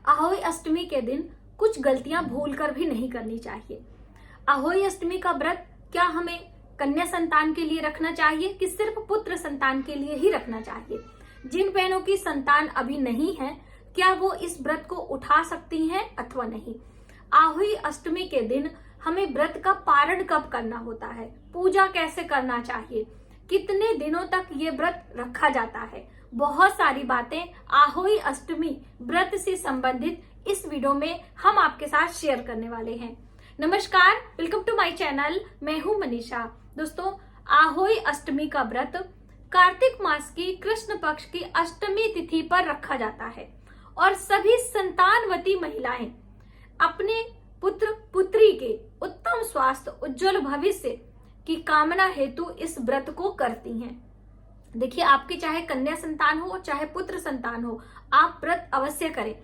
आहोई अष्टमी के दिन कुछ गलतियां भूलकर भी नहीं करनी चाहिए। आहोई अष्टमी का व्रत क्या हमें कन्या संतान के लिए रखना चाहिए कि सिर्फ पुत्र संतान के लिए ही रखना चाहिए? जिन बहनों की संतान अभी नहीं है, क्या वो इस व्रत को उठा सकती हैं अथवा नहीं? आहोई अष्टमी के दिन हमें व्रत का पारण कब करना होता है, पूजा कैसे करना चाहिए, कितने दिनों तक ये व्रत रखा जाता है, बहुत सारी बातें आहोई अष्टमी व्रत से संबंधित इस वीडियो में हम आपके साथ शेयर करने वाले हैं। नमस्कार, वेलकम टू माय चैनल। मैं हूं मनीषा। दोस्तों, आहोई अष्टमी का व्रत कार्तिक मास की कृष्ण पक्ष की अष्टमी तिथि पर रखा जाता है और सभी संतानवती महिलाएं अपने पुत्र पुत्री के उत्तम स्वास्थ्य, उज्जवल भविष्य की कामना हेतु इस व्रत को करती हैं। देखिए, आपके चाहे कन्या संतान हो चाहे पुत्र संतान हो, आप व्रत अवश्य करें।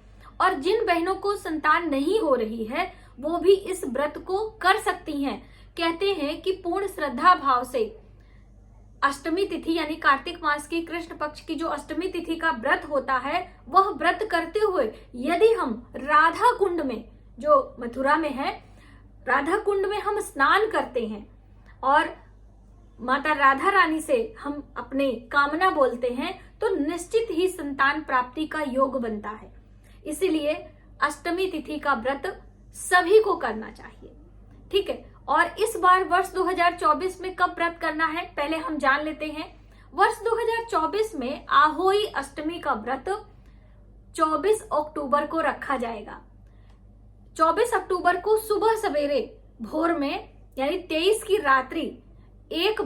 और जिन बहनों को संतान नहीं हो रही है वो भी इस व्रत को कर सकती हैं। कहते हैं कि पूर्ण श्रद्धा भाव से अष्टमी तिथि यानी कार्तिक मास की कृष्ण पक्ष की जो अष्टमी तिथि का व्रत होता है, वह व्रत करते हुए यदि हम राधा कुंड में, जो मथुरा में है, राधा कुंड में हम स्नान करते हैं और माता राधा रानी से हम अपने कामना बोलते हैं, तो निश्चित ही संतान प्राप्ति का योग बनता है। इसीलिए अष्टमी तिथि का व्रत सभी को करना चाहिए। ठीक है, और इस बार वर्ष 2024 में कब व्रत करना है पहले हम जान लेते हैं। वर्ष 2024 में आहोई अष्टमी का व्रत 24 अक्टूबर को रखा जाएगा। 24 अक्टूबर को सुबह सवेरे भोर में यानी 23 की रात्रि 1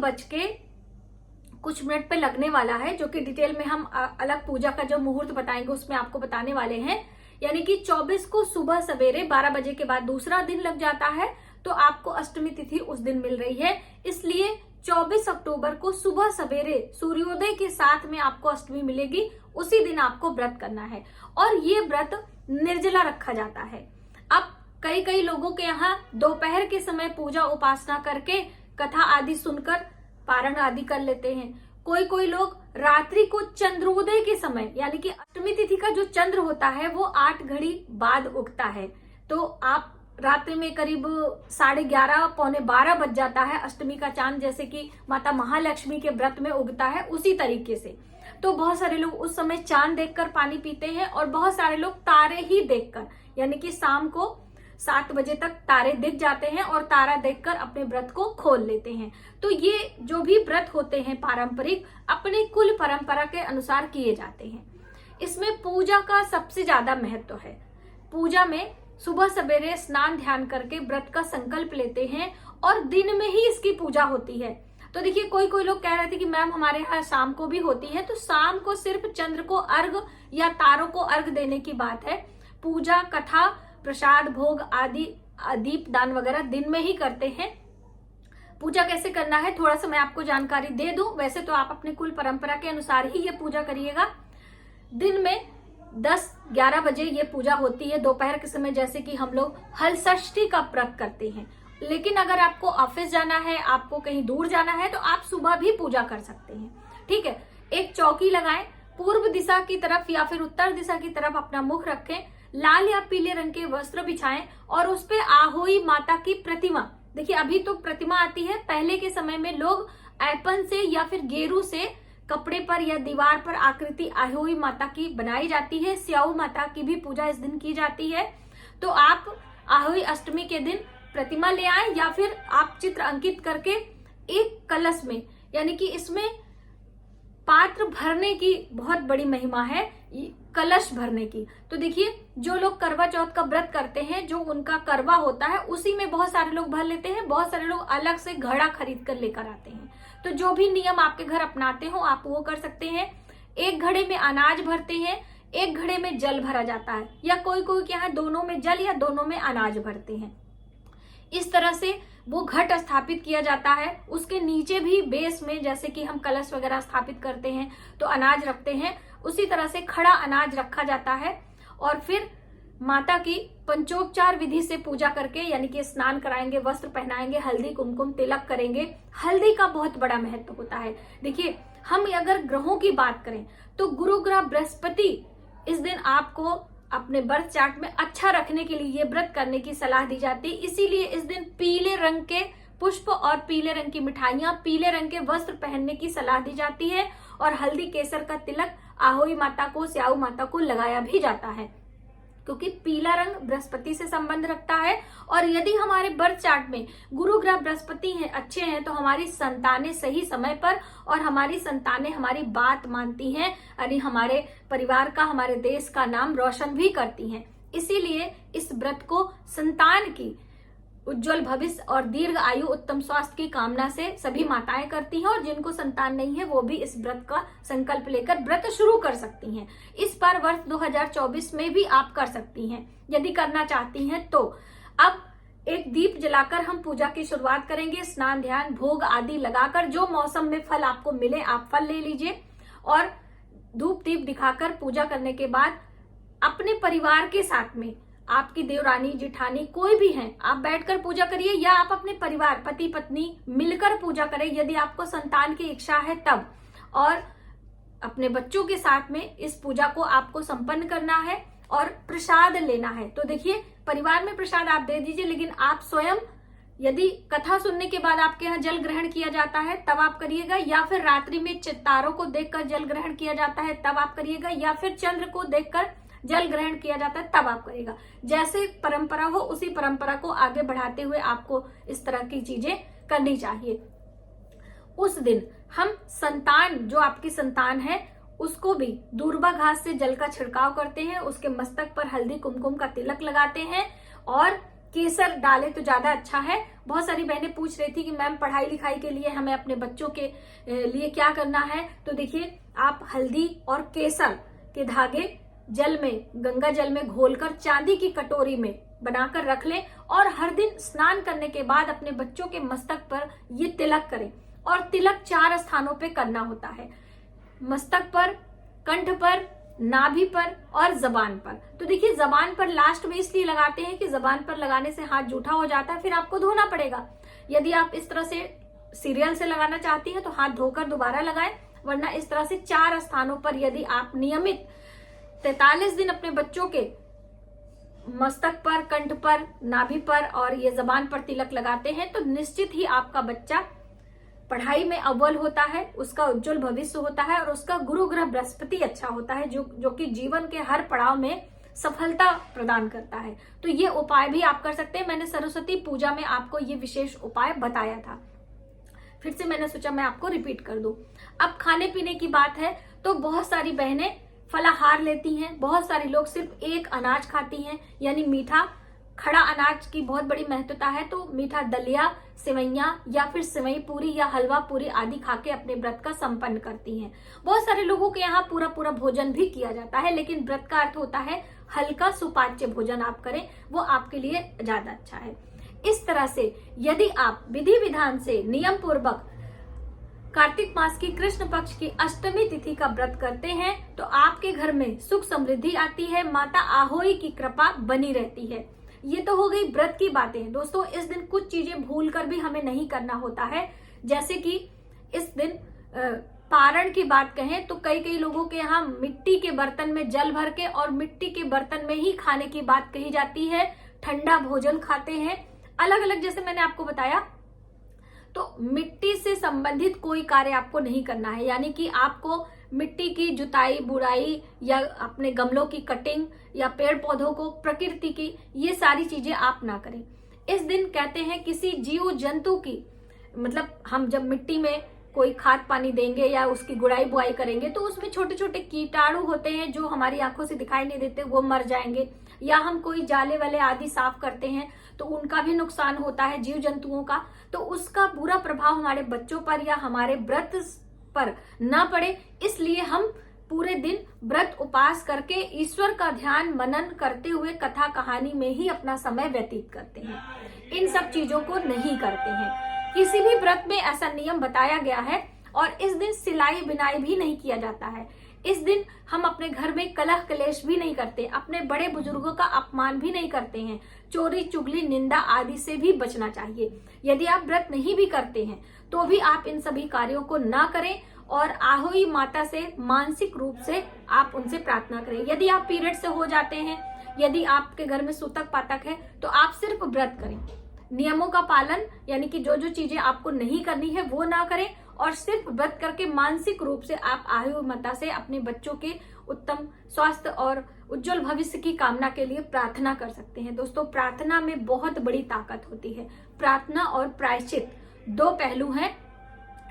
कुछ मिनट पे लगने वाला है, जो कि डिटेल में हम अलग पूजा का जो मुहूर्त बताएंगे उसमें आपको बताने वाले हैं। यानी कि 24 को सुबह सवेरे 12 बजे के बाद दूसरा दिन लग जाता है, तो आपको अष्टमी तिथि उस दिन मिल रही है। इसलिए 24 अक्टूबर को सुबह सवेरे सूर्योदय के साथ में आपको अष्टमी मिलेगी, उसी दिन आपको व्रत करना है। और ये व्रत निर्जला रखा जाता है। अब कई लोगों के यहाँ दोपहर के समय पूजा उपासना करके कथा आदि सुनकर पारण आदि कर लेते हैं। कोई लोग रात्रि को चंद्रोदय के समय यानी कि अष्टमी तिथि का जो चंद्र होता है वो 8 घड़ी बाद उगता है, तो आप रात्रि में करीब 11:30 पौने 12 बज जाता है अष्टमी का चांद, जैसे कि माता महालक्ष्मी के व्रत में उगता है उसी तरीके से। तो बहुत सारे लोग उस समय चांद देखकर पानी पीते हैं और बहुत सारे लोग तारे ही देखकर, यानी कि शाम को 7 बजे तक तारे दिख जाते हैं और तारा देखकर अपने व्रत को खोल लेते हैं। तो ये जो भी व्रत होते हैं पारंपरिक, अपने कुल परंपरा के अनुसार किए जाते हैं। इसमें पूजा का सबसे ज्यादा महत्व है। पूजा में सुबह सवेरे स्नान ध्यान करके व्रत का संकल्प लेते हैं और दिन में ही इसकी पूजा होती है। तो देखिए, कोई लोग कह रहे थे कि मैम हमारे यहाँ शाम को भी होती है, तो शाम को सिर्फ चंद्र को अर्घ या तारों को अर्घ देने की बात है। पूजा, कथा, प्रसाद, भोग आदि, दीप दान वगैरह दिन में ही करते हैं। पूजा कैसे करना है थोड़ा सा मैं आपको जानकारी दे दूं। वैसे तो आप अपने कुल परंपरा के अनुसार ही ये पूजा करिएगा। दिन में 10-11 बजे ये पूजा होती है दोपहर के समय, जैसे कि हम लोग हल षष्ठी का व्रत करते हैं। लेकिन अगर आपको ऑफिस जाना है, आपको कहीं दूर जाना है, तो आप सुबह भी पूजा कर सकते हैं। ठीक है, एक चौकी लगाएं, पूर्व दिशा की तरफ या फिर उत्तर दिशा की तरफ अपना मुख रखें, लाल या पीले रंग के वस्त्र बिछाएं और उस पे आहोई माता की प्रतिमा, देखिए अभी तो प्रतिमा आती है, पहले के समय में लोग ऐपन से या फिर गेरू से कपड़े पर या दीवार पर आकृति आहोई माता की बनाई जाती है। स्याऊ माता की भी पूजा इस दिन की जाती है। तो आप आहोई अष्टमी के दिन प्रतिमा ले आए या फिर आप चित्र अंकित करके एक कलश में, यानी कि इसमें पात्र भरने की बहुत बड़ी महिमा है, कलश भरने की। तो देखिए, जो लोग करवा चौथ का व्रत करते हैं, जो उनका करवा होता है उसी में बहुत सारे लोग भर लेते हैं। बहुत सारे लोग अलग से घड़ा खरीद कर लेकर आते हैं। तो जो भी नियम आपके घर अपनाते हो आप वो कर सकते हैं। एक घड़े में अनाज भरते हैं, एक घड़े में जल भरा जाता है, या कोई के यहाँ दोनों में जल या दोनों में अनाज भरते हैं। इस तरह से वो घट स्थापित किया जाता है। उसके नीचे भी बेस में, जैसे कि हम कलश वगैरह स्थापित करते हैं तो अनाज रखते हैं, उसी तरह से खड़ा अनाज रखा जाता है। और फिर माता की पंचोपचार विधि से पूजा करके, यानी कि स्नान कराएंगे, वस्त्र पहनाएंगे, हल्दी कुमकुम तिलक करेंगे। हल्दी का बहुत बड़ा महत्व होता है। देखिए, हम अगर ग्रहों की बात करें तो गुरु ग्रह बृहस्पति इस दिन आपको अपने बर्थ चार्ट में अच्छा रखने के लिए ये व्रत करने की सलाह दी जाती है। इसीलिए इस दिन पीले रंग के पुष्प और पीले रंग की मिठाइयां, पीले रंग के वस्त्र पहनने की सलाह दी जाती है और हल्दी केसर का तिलक आहोई माता को, स्याऊ माता को लगाया भी जाता है, क्योंकि पीला रंग बृहस्पति से संबंध रखता है। और यदि हमारे बर्थ चार्ट में गुरु ग्रह बृहस्पति हैं, अच्छे हैं, तो हमारी संतानें सही समय पर और हमारी संतानें हमारी बात मानती हैं, यानी हमारे परिवार का, हमारे देश का नाम रोशन भी करती हैं। इसीलिए इस व्रत को संतान की उज्जवल भविष्य और दीर्घ आयु, उत्तम स्वास्थ्य की कामना से सभी माताएं करती हैं और जिनको संतान नहीं है वो भी इस व्रत का संकल्प लेकर व्रत शुरू कर सकती हैं। इस बार वर्ष 2024 में भी आप कर सकती हैं यदि करना चाहती हैं तो। अब एक दीप जलाकर हम पूजा की शुरुआत करेंगे। स्नान, ध्यान, भोग आदि लगाकर जो मौसम में फल आपको मिले आप फल ले लीजिए और धूप दीप दिखाकर पूजा करने के बाद अपने परिवार के साथ में, आपकी देवरानी, जिठानी कोई भी हैं, आप बैठकर पूजा करिए या आप अपने परिवार, पति पत्नी मिलकर पूजा करें यदि आपको संतान की इच्छा है तब। और अपने बच्चों के साथ में इस पूजा को आपको संपन्न करना है और प्रसाद लेना है। तो देखिए, परिवार में प्रसाद आप दे दीजिए, लेकिन आप स्वयं, यदि कथा सुनने के बाद आपके यहाँ जल ग्रहण किया जाता है तब आप करिएगा, या फिर रात्रि में तारों को देखकर जल ग्रहण किया जाता है तब आप करिएगा, या फिर चंद्र को देखकर जल ग्रहण किया जाता है तब आप करिएगा। जैसे परंपरा हो उसी परंपरा को आगे बढ़ाते हुए आपको इस तरह की चीजें करनी चाहिए। उस दिन हम संतान, जो आपकी संतान है, उसको भी दूर्वा घास से जल का छिड़काव करते हैं, उसके मस्तक पर हल्दी कुमकुम का तिलक लगाते हैं और केसर डाले तो ज्यादा अच्छा है। बहुत सारी बहनें पूछ रही थी कि मैम पढ़ाई लिखाई के लिए हमें अपने बच्चों के लिए क्या करना है। तो देखिए, आप हल्दी और केसर के धागे जल में, गंगा जल में घोलकर चांदी की कटोरी में बनाकर रख लें और हर दिन स्नान करने के बाद अपने बच्चों के मस्तक पर ये तिलक करें। और तिलक 4 स्थानों पे करना होता है, मस्तक पर, कंठ पर, नाभि पर और जबान पर। तो देखिए, जबान पर लास्ट में इसलिए लगाते हैं कि जबान पर लगाने से हाथ जूठा हो जाता है, फिर आपको धोना पड़ेगा। यदि आप इस तरह से सीरियल से लगाना चाहती हैं तो हाथ धोकर दोबारा लगाएं, वरना इस तरह से 4 स्थानों पर यदि आप नियमित 43 दिन अपने बच्चों के मस्तक पर, कंठ पर, नाभि पर और ये जबान पर तिलक लगाते हैं तो निश्चित ही आपका बच्चा पढ़ाई में अव्वल होता है, उसका उज्जवल भविष्य होता है और उसका गुरु ग्रह बृहस्पति अच्छा होता है, जो कि जीवन के हर पड़ाव में सफलता प्रदान करता है। तो ये उपाय भी आप कर सकते हैं। मैंने सरस्वती पूजा में आपको ये विशेष उपाय बताया था, फिर से मैंने सोचा मैं आपको रिपीट कर दूं। अब खाने पीने की बात है तो बहुत सारी बहनें फलाहार लेती हैं, बहुत सारे लोग सिर्फ एक अनाज खाती हैं, यानी मीठा। खड़ा अनाज की बहुत बड़ी महत्वता है, तो मीठा दलिया, सेवैयां या फिर सेवई पूरी या हलवा पूरी आदि खा के अपने व्रत का संपन्न करती हैं। बहुत सारे लोगों के यहाँ पूरा पूरा भोजन भी किया जाता है, लेकिन व्रत का अर्थ होता है हल्का सुपाच्य भोजन आप करें, वो आपके लिए ज्यादा अच्छा है। इस तरह से यदि आप विधि विधान से नियम पूर्वक कार्तिक मास की कृष्ण पक्ष की अष्टमी तिथि का व्रत करते हैं तो आपके घर में सुख समृद्धि आती है, माता आहोई की कृपा बनी रहती है। ये तो हो गई व्रत की बातें। दोस्तों, इस दिन कुछ चीजें भूल कर भी हमें नहीं करना होता है, जैसे कि इस दिन पारण की बात कहें तो कई लोगों के यहाँ मिट्टी के बर्तन में जल भर के और मिट्टी के बर्तन में ही खाने की बात कही जाती है, ठंडा भोजन खाते हैं अलग अलग, जैसे मैंने आपको बताया। तो मिट्टी से संबंधित कोई कार्य आपको नहीं करना है, यानी कि आपको मिट्टी की जुताई, बुराई या अपने गमलों की कटिंग या पेड़ पौधों को, प्रकृति की, ये सारी चीजें आप ना करें। इस दिन कहते हैं किसी जीव जंतु की, मतलब हम जब मिट्टी में कोई खाद पानी देंगे या उसकी गुड़ाई बुआई करेंगे तो उसमें छोटे छोटे कीटाणु होते हैं जो हमारी आंखों से दिखाई नहीं देते, वो मर जाएंगे। या हम कोई जाले वाले आदि साफ करते हैं तो उनका भी नुकसान होता है, जीव जंतुओं का। तो उसका बुरा प्रभाव हमारे बच्चों पर या हमारे व्रत पर ना पड़े, इसलिए हम पूरे दिन व्रत उपास करके ईश्वर का ध्यान मनन करते हुए कथा कहानी में ही अपना समय व्यतीत करते हैं। इन सब चीजों को नहीं करते हैं। किसी भी व्रत में ऐसा नियम बताया गया है। और इस दिन सिलाई बिनाई भी नहीं किया जाता है। इस दिन हम अपने घर में कलह कलेश भी नहीं करते, अपने बड़े बुजुर्गों का अपमान भी नहीं करते हैं। चोरी चुगली निंदा आदि से भी बचना चाहिए। यदि आप व्रत नहीं भी करते हैं तो भी आप इन सभी कार्यों को ना करें और आहोई माता से मानसिक रूप से आप उनसे प्रार्थना करें। यदि आप पीरियड से हो जाते हैं, यदि आपके घर में सूतक पातक है, तो आप सिर्फ व्रत करें, नियमों का पालन, यानी कि जो जो चीजें आपको नहीं करनी है वो ना करें, और सिर्फ व्रत करके मानसिक रूप से आप आयु माता से अपने बच्चों के उत्तम स्वास्थ्य और उज्जवल भविष्य की कामना के लिए प्रार्थना कर सकते हैं। दोस्तों, प्रार्थना में बहुत बड़ी ताकत होती है। प्रार्थना और प्रायश्चित दो पहलू हैं,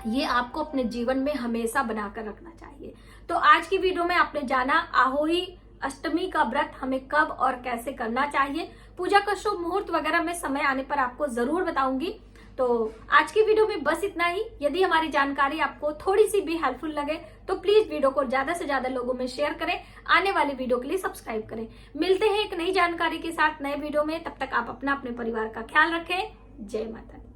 ये आपको अपने जीवन में हमेशा बनाकर रखना चाहिए। तो आज की वीडियो में आपने जाना आहोई अष्टमी का व्रत हमें कब और कैसे करना चाहिए। पूजा का शुभ मुहूर्त वगैरह मैं समय आने पर आपको जरूर बताऊंगी। तो आज की वीडियो में बस इतना ही। यदि हमारी जानकारी आपको थोड़ी सी भी हेल्पफुल लगे तो प्लीज वीडियो को ज्यादा से ज्यादा लोगों में शेयर करें, आने वाले वीडियो के लिए सब्सक्राइब करें। मिलते हैं एक नई जानकारी के साथ नए वीडियो में, तब तक आप अपने परिवार का ख्याल रखें। जय माता दी।